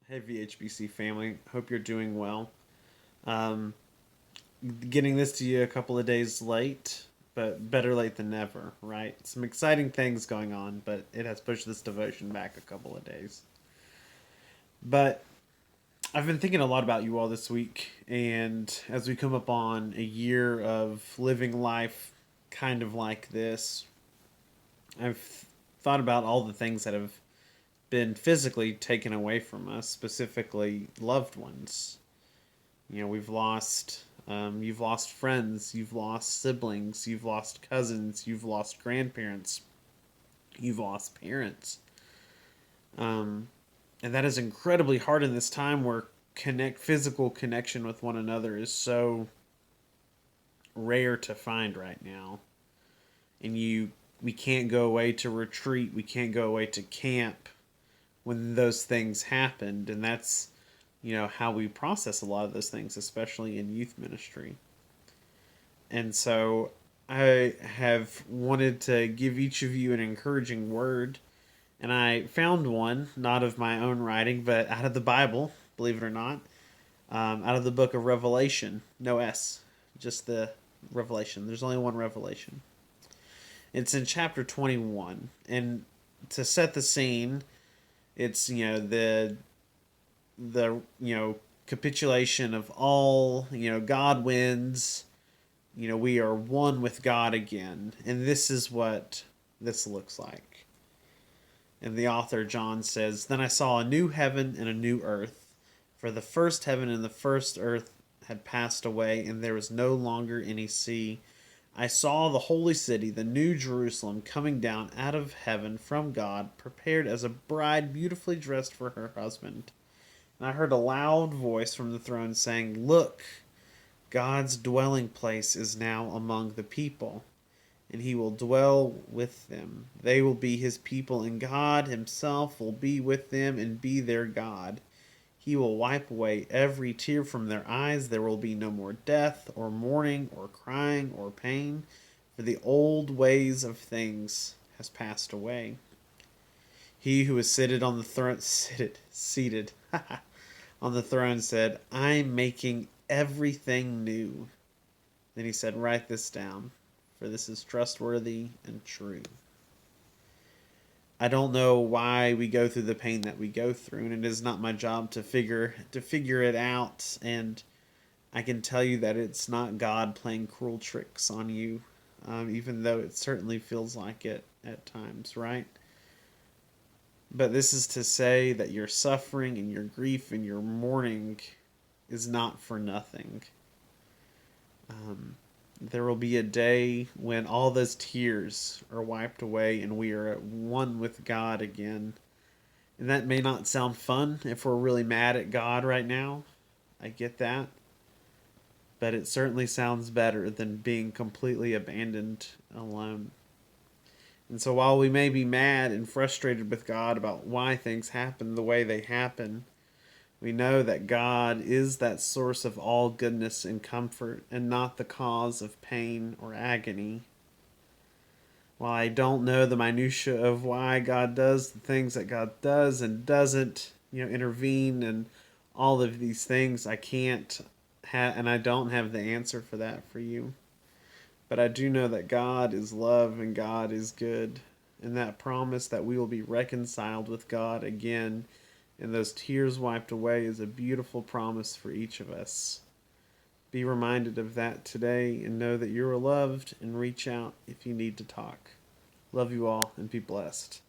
Hey VHBC family, hope you're doing well. Um, Getting this to you a couple of days late, but better late than never, right? Some exciting things going on, but it has pushed this devotion back a couple of days. But I've been thinking a lot about you all this week, and as we come up on a year of living life kind of like this, I've thought about all the things that have been physically taken away from us, specifically loved ones. You've lost friends, you've lost siblings, you've lost cousins, you've lost grandparents, you've lost parents. Um, and that is incredibly hard in this time where physical connection with one another is so rare to find right now. And we can't go away to retreat, we can't go away to camp when those things happened, and that's how we process a lot of those things, especially in youth ministry. And so I have wanted to give each of you an encouraging word, and I found one, not of my own writing, but out of the Bible, believe it or not, out of the book of Revelation. No S, just the Revelation. There's only one Revelation. It's in chapter 21, and to set the scene, it's the capitulation of all. God wins. We are one with God again, and this is what this looks like. And the author John says, "Then I saw a new heaven and a new earth, for the first heaven and the first earth had passed away, and there was no longer any sea. I saw the holy city, the new Jerusalem, coming down out of heaven from God, prepared as a bride beautifully dressed for her husband. And I heard a loud voice from the throne saying, 'Look, God's dwelling place is now among the people, and he will dwell with them. They will be his people, and God himself will be with them and be their God. He will wipe away every tear from their eyes. There will be no more death, or mourning, or crying, or pain, for the old ways of things has passed away.' He who is seated on the throne said, 'I'm making everything new.' Then he said, 'Write this down, for this is trustworthy and true.'" I don't know why we go through the pain that we go through, and it is not my job to figure it out. And I can tell you that it's not God playing cruel tricks on you, even though it certainly feels like it at times, right? But this is to say that your suffering and your grief and your mourning is not for nothing. Um, there will be a day when all those tears are wiped away and we are at one with God again. And that may not sound fun if we're really mad at God right now. I get that. But it certainly sounds better than being completely abandoned alone. And so while we may be mad and frustrated with God about why things happen the way they happen, we know that God is that source of all goodness and comfort and not the cause of pain or agony. While I don't know the minutiae of why God does the things that God does and doesn't, intervene and all of these things, I can't and I don't have the answer for that for you. But I do know that God is love and God is good. And that promise that we will be reconciled with God again and those tears wiped away is a beautiful promise for each of us. Be reminded of that today and know that you're loved, and reach out if you need to talk. Love you all and be blessed.